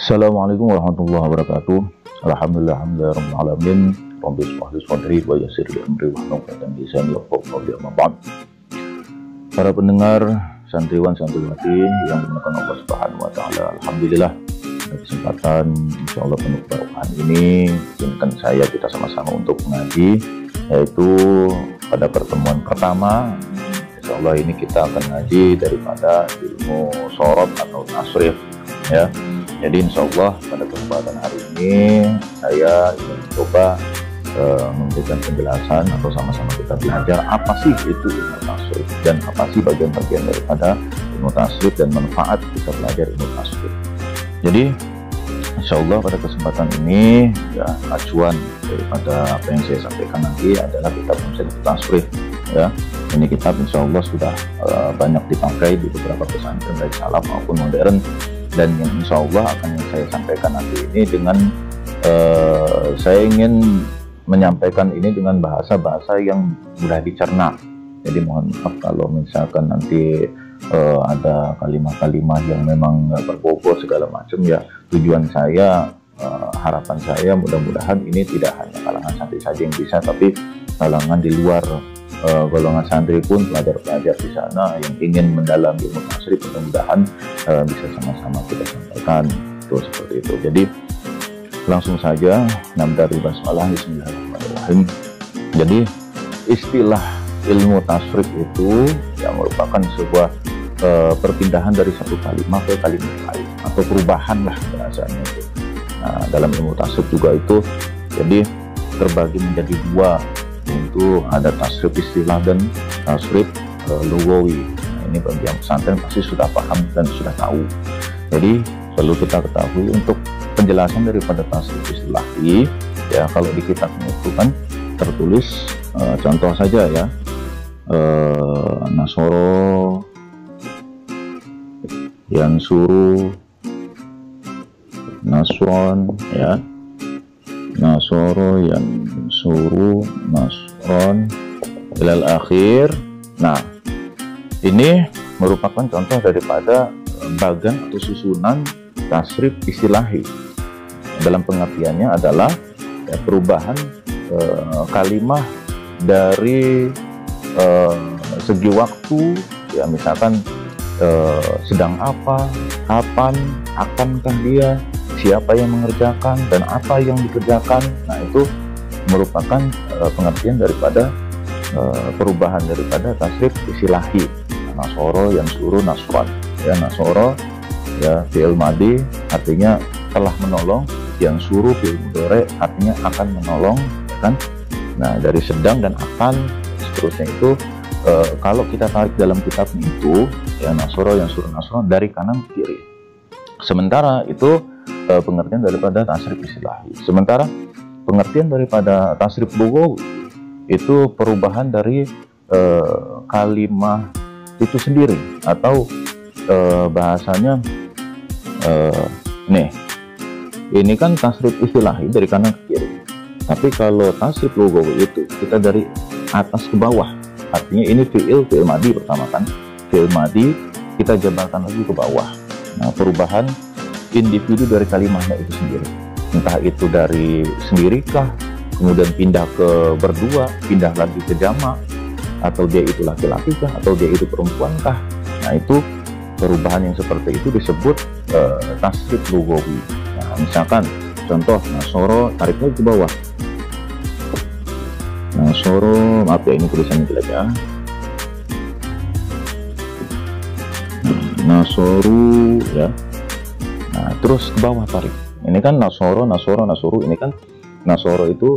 Assalamualaikum warahmatullahi wabarakatuh. Alhamdulillahirabbil alamin. Rabbi shrah li sadri wa yassir li amri wahlul 'uqdatam min lisani yafqahu qawli. Amma ba'd. Para pendengar, santriwan santriwati yang dimuliakan Allah Subhanahu wa taala, alhamdulillah pada kesempatan insyaallah penuh keberkahan ini izinkan kita sama-sama untuk mengaji, yaitu pada pertemuan pertama insyaallah ini kita akan ngaji daripada ilmu sorot atau tasrif ya. Jadi insya Allah pada kesempatan hari ini saya ingin mencoba memberikan penjelasan atau sama-sama kita belajar apa sih itu ilmu tasrif dan apa sih bagian-bagian daripada ilmu tasrif dan manfaat kita belajar ilmu tasrif. Jadi insya Allah pada kesempatan ini ya acuan daripada apa yang saya sampaikan nanti adalah kitab tasrif ya. Ini kitab insya Allah sudah banyak dipakai di beberapa pesantren baik salaf maupun modern, dan yang insya Allah akan yang saya sampaikan nanti ini dengan saya ingin menyampaikan ini dengan bahasa-bahasa yang mudah dicerna. Jadi mohon maaf kalau misalkan nanti ada kalimat-kalimat yang memang berbobot segala macam ya. Tujuan saya, harapan saya mudah-mudahan ini tidak hanya kalangan santri saja yang bisa, tapi kalangan di luar golongan santri pun, pelajar-pelajar di sana yang ingin mendalami ilmu tasrif mudah-mudahan bisa sama-sama kita sampaikan itu seperti itu. Jadi langsung saja nabda'u basmalah bismillahirrahmanirrahim. Jadi istilah ilmu tasrif itu yang merupakan sebuah perpindahan dari satu kalimat ke kalimat lain atau perubahan lah bahasanya itu. Nah, dalam ilmu tasrif juga itu jadi terbagi menjadi dua, itu ada tasrif istilah dan tasrif lugawi. Nah, ini bagi yang pesantren pasti sudah paham dan sudah tahu. Jadi perlu kita ketahui untuk penjelasan daripada tasrif istilahi ya, kalau di kitabnya itu kan tertulis contoh saja ya, nasoro, yansuru, nasron ya, nasoro, yansuru, nasron ilal akhir. Nah, ini merupakan contoh daripada bagan atau susunan tasrif istilahi. Dalam pengertiannya adalah ya, perubahan kalimah dari segi waktu ya, misalkan sedang apa, kapan, akankah dia, siapa yang mengerjakan, dan apa yang dikerjakan. Nah, itu merupakan pengertian daripada perubahan daripada tasrif istilahi. Nasoro, yang suruh, nasron ya. Nasoro ya fi'il madi artinya telah menolong, yang suruh fi'il mudhari artinya akan menolong kan. Nah, dari sedang dan akan seterusnya itu kalau kita tarik dalam kitabnya itu ya, nasoro, yang suruh, nasron dari kanan ke kiri. Sementara itu pengertian daripada tasrif istilahi. Sementara pengertian daripada tasrif lugawi itu perubahan dari kalimah itu sendiri atau bahasanya nih, ini kan tasrif istilahi dari kanan ke kiri. Tapi kalau tasrif lugawi itu kita dari atas ke bawah. Artinya ini fi'il madi pertama kan. Fi'il madi kita jabarkan lagi ke bawah. Nah, perubahan individu dari kalimatnya itu sendiri. Entah itu dari sendirikah, kemudian pindah ke berdua, pindah lagi ke jamak, atau dia itu laki-laki kah, atau dia itu perempuan kah. Nah, itu perubahan yang seperti itu disebut tasrif lugawi. Nah, misalkan contoh nasoro, tarik lagi ke bawah. Nasoro, maaf ya ini tulisannya jelek ya. Nasoru ya. Nah, terus ke bawah tarik. Ini kan nasoro, nasoro, nasuru. Ini kan nasoro itu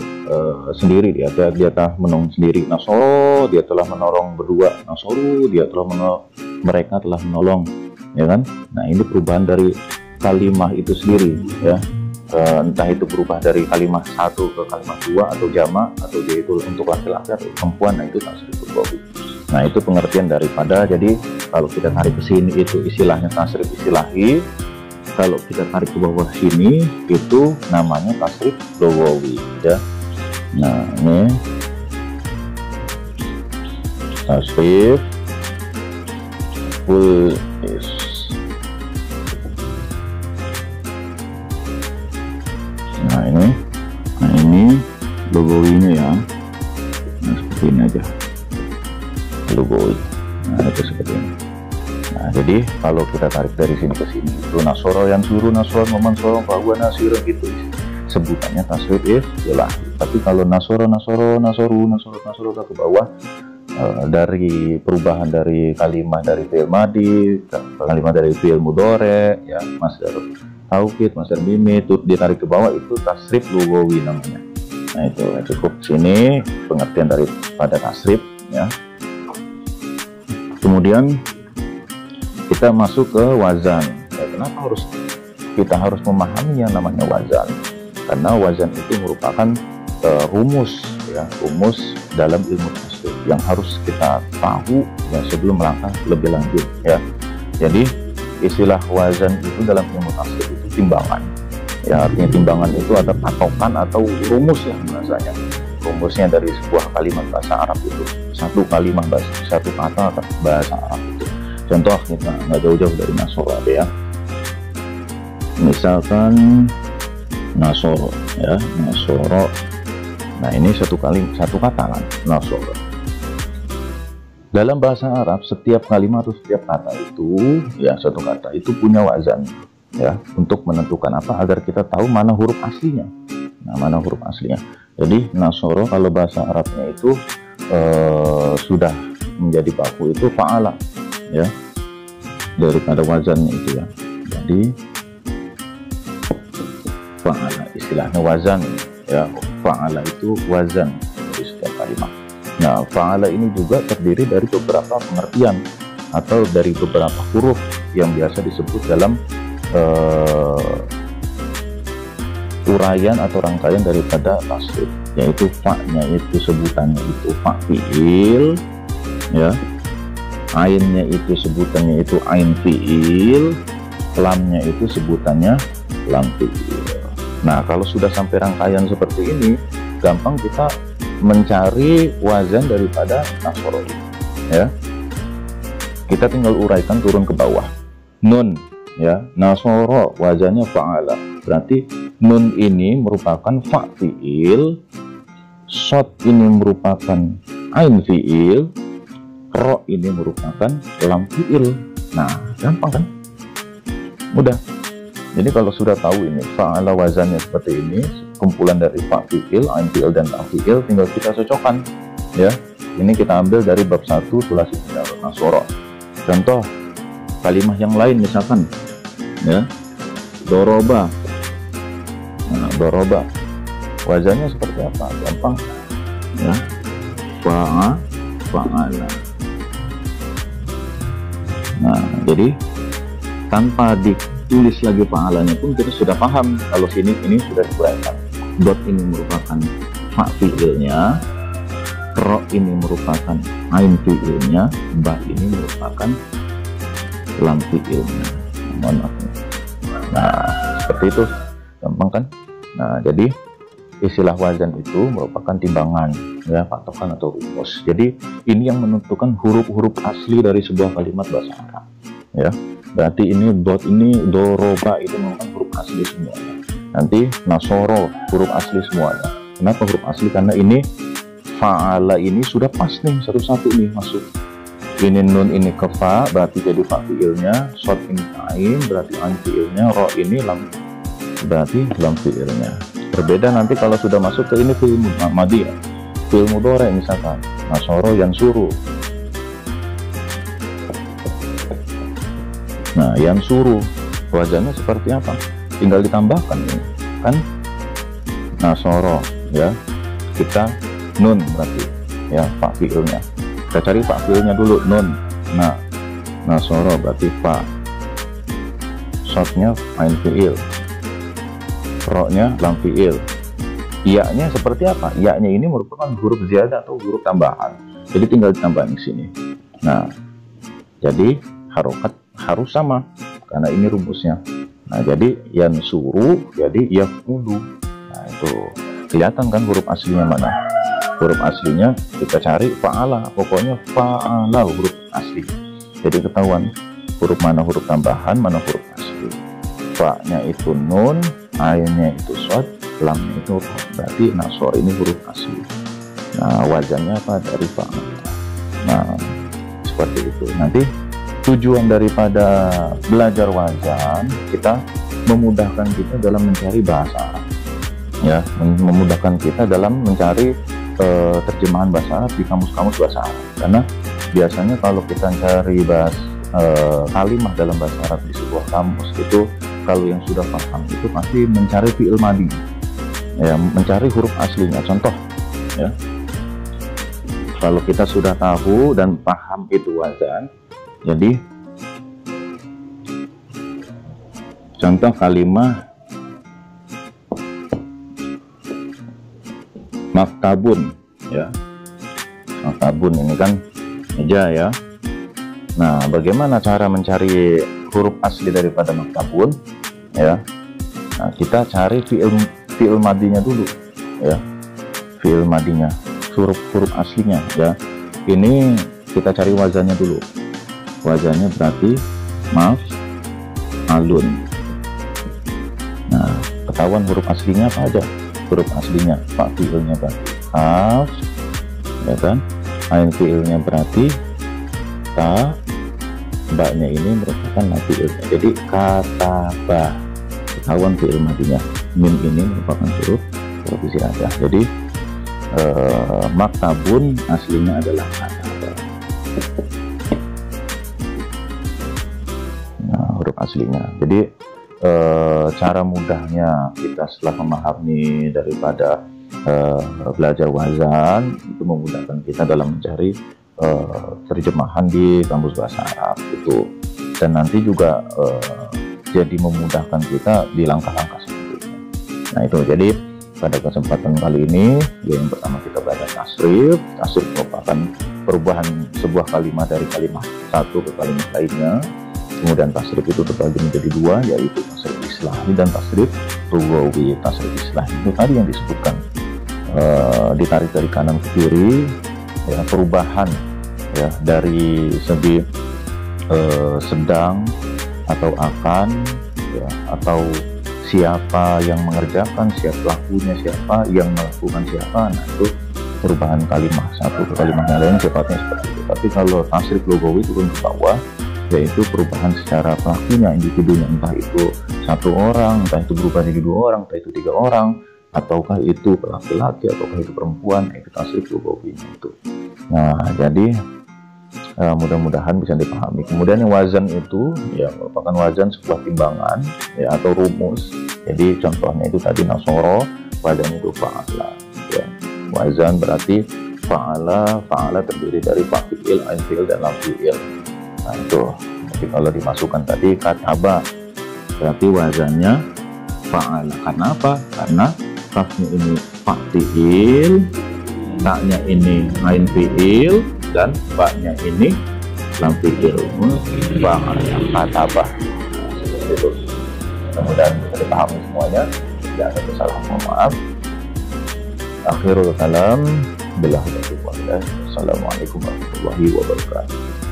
sendiri, dia telah menolong sendiri. Nasoro dia telah menolong berdua. Nasoru dia telah mereka telah menolong ya kan. Nah, ini perubahan dari kalimah itu sendiri ya. Entah itu berubah dari kalimat satu ke kalimat dua atau jamak, atau dia itu untuk laki-laki atau perempuan. Nah, itu tasrif lugawi. Nah, itu pengertian daripada. Jadi kalau kita tarik ke sini itu istilahnya tasrif istilahi. Kalau kita tarik ke bawah sini itu namanya tasrif lugawi ya. Nah, ini tasrif lugawinya ya. Nah, seperti ini aja lugawi. Nah, itu seperti ini. Nah, jadi kalau kita tarik dari sini ke sini itu nasoro yang suruh nasor memansoro bahwa nasiro itu sebutannya tasrif istilah. Tapi kalau nasoro ke bawah, dari perubahan dari kalimat dari fi'il madi, kalimat dari fi'il mudhari ya, masdar taukid, masdar mimi itu ditarik ke bawah, itu tasrif lugawi namanya. Nah, itu cukup sini pengertian daripada tasrif ya. Kemudian kita masuk ke wazan ya. Kenapa kita harus memahami yang namanya wazan? Karena wazan itu merupakan rumus ya, rumus dalam ilmu tasrif yang harus kita tahu ya sebelum melangkah lebih lanjut ya. Jadi istilah wazan itu dalam ilmu tasrif itu timbangan ya, artinya timbangan itu ada patokan atau rumus ya bahasanya. Rumusnya dari sebuah kalimat bahasa Arab itu, satu kalimat satu kata bahasa Arab itu. Contoh kita nggak jauh-jauh dari nasoro ya, misalkan nasoro ya, nasoro. Nah, ini satu kata kan, nasoro. Dalam bahasa Arab setiap kalimat atau setiap kata itu ya, satu kata itu punya wazan ya, untuk menentukan apa, agar kita tahu mana huruf aslinya. Nah, mana huruf aslinya. Jadi nasoro kalau bahasa Arabnya itu sudah menjadi baku itu fa'ala ya, daripada wazannya itu ya. Jadi fa'ala istilahnya wazan ya, fa'ala itu wazan dari setiap kalimat. Nah, fa'ala ini juga terdiri dari beberapa pengertian atau dari beberapa huruf yang biasa disebut dalam uraian atau rangkaian daripada tasrif, yaitu fa-nya itu sebutannya itu fa fi'il ya, ainnya itu sebutannya itu ain fi'il, lamnya itu sebutannya lam fi'il. Nah, kalau sudah sampai rangkaian seperti ini, gampang kita mencari wazan daripada nasoro ya. Kita tinggal uraikan turun ke bawah. Nun ya, nasoro wazannya fa'ala, berarti nun ini merupakan fa fi'il, shod ini merupakan ain fi'il, ro ini merupakan lam fi'il. Nah, gampang kan, mudah. Jadi kalau sudah tahu ini fa'ala wazannya seperti ini, kumpulan dari fa fi'il, ain fi'il dan lam fi'il, tinggal kita cocokkan ya. Ini kita ambil dari bab 1 sulasi nasoro. Contoh kalimat yang lain misalkan ya, doroba. Nah, doroba wazannya seperti apa? Gampang ya, fa'ala. Nah, jadi tanpa ditulis lagi fa'alanya pun kita sudah paham kalau sini ini sudah diuraikan. Dot ini merupakan fa fi'ilnya, ro ini merupakan ain fi'ilnya, ba ini merupakan lam fi'ilnya. Mohon maaf. Nah, seperti itu, gampang kan? Nah, jadi istilah wazan itu merupakan timbangan ya, patokan atau rumus. Jadi ini yang menentukan huruf-huruf asli dari sebuah kalimat bahasa Arab ya. Berarti ini dot ini doroba itu merupakan huruf asli semuanya. Nanti nasoro huruf asli semuanya. Kenapa huruf asli? Karena ini fa'ala ini sudah pas nih, satu-satu nih masuk. Ini nun ini ke fa, berarti jadi fa fi'ilnya, shod ini ain, berarti ain fi'ilnya, ro ini lam, berarti lam fi'ilnya. Berbeda nanti kalau sudah masuk ke ini fi'il madi ya, fi'il mudhari misalkan nasoro yang suruh. Nah, yang suruh wazannya seperti apa? Tinggal ditambahkan ini kan, nasoro ya, kita nun berarti ya fa fi'ilnya. Kita cari fa fi'ilnya dulu, nun. Nah, nasoro berarti fa, shotnya ain fi'il, ro-nya lam fi'il. Iya-nya seperti apa? Iya-nya ini merupakan huruf ziyadah atau huruf tambahan. Jadi tinggal ditambahin di sini. Nah, jadi harokat harus sama karena ini rumusnya. Nah, jadi yang suruh jadi yaf'ulu. Nah, itu kelihatan kan huruf aslinya mana? Huruf aslinya kita cari fa'ala, pokoknya fa'ala huruf asli. Jadi ketahuan huruf mana huruf tambahan, mana huruf asli. Fa-nya itu nun, ainnya itu shod, lamnya itu berarti nasor ini huruf asli. Nah, wazannya apa? Dari fa'ala. Nah, seperti itu. Nanti tujuan daripada belajar wazan, kita memudahkan kita dalam mencari bahasa Arab, ya, memudahkan kita dalam mencari terjemahan bahasa Arab di kamus-kamus bahasa Arab. Karena biasanya kalau kita cari kalimah dalam bahasa Arab di sebuah kamus itu, kalau yang sudah paham itu pasti mencari fi'il madi, ya, mencari huruf aslinya. Contoh, ya, kalau kita sudah tahu dan paham itu wazan, jadi contoh kalimah maktabun, ya, maktabun ini kan meja, ya. Nah, bagaimana cara mencari huruf asli daripada maktabun, ya? Nah, kita cari fi'il madinya dulu, ya, fi'il madinya, huruf aslinya, ya. Ini kita cari wazannya dulu. Wazannya berarti maf'alun. Nah, ketahuan huruf aslinya apa aja? Huruf aslinya fi'ilnya berarti kaf, ya kan? Ain fi'ilnya berarti ta, baknya ini merupakan fi'ilnya, jadi kataba. Ketahuan fi'il madinya. Mim ini merupakan huruf isti'adah. Jadi maktabun aslinya adalah kataba. Nah, huruf aslinya. Jadi cara mudahnya kita setelah memahami daripada belajar wazan itu memudahkan kita dalam mencari terjemahan di kamus bahasa Arab itu, dan nanti juga jadi memudahkan kita di langkah-langkah selanjutnya. Nah, itu jadi pada kesempatan kali ini, yang pertama kita belajar tasrif. Tasrif merupakan perubahan sebuah kalimat dari kalimat satu ke kalimat lainnya. Kemudian tasrif itu terbagi menjadi dua, yaitu tasrif islahi dan tasrif lughawi. Tasrif islahi itu tadi yang disebutkan, ditarik dari kanan ke kiri, ya, perubahan, ya, dari segi sedang atau akan, ya, atau siapa yang mengerjakan, siapa pelakunya, siapa yang melakukan, siapa. Nah, itu perubahan kalimat satu ke kalimat yang lain sifatnya seperti itu. Tapi kalau tasrif lughawi itu ke bawah, yaitu perubahan secara pelakunya, individunya, entah itu satu orang, entah itu berubah jadi dua orang, entah itu tiga orang, ataukah itu laki-laki, ataukah itu perempuan, itu tasrif lughawinya itu. Nah, jadi mudah-mudahan bisa dipahami. Kemudian yang wazan itu, ya, merupakan wazan sebuah timbangan, ya, atau rumus. Jadi contohnya itu tadi nasoro, wazan itu fa'ala, ya. Wazan berarti fa'ala terdiri dari fa'il, ain fi'il, dan lam fi'il. Nah, itu. Jadi kalau dimasukkan tadi kataba, berarti wazannya fa'ala. Karena apa? Karena kafnya ini fa'il, taknya ini ain fi'il, dan baknya ini lam fi'il. Fa'ala kataba. Seperti itu. Mudah-mudahan bisa dipahami semuanya. Tidak ada kesalahan, mohon maaf. Akhirul kalam, billahi taufiq wal hidayah. Assalamualaikum warahmatullahi wabarakatuh.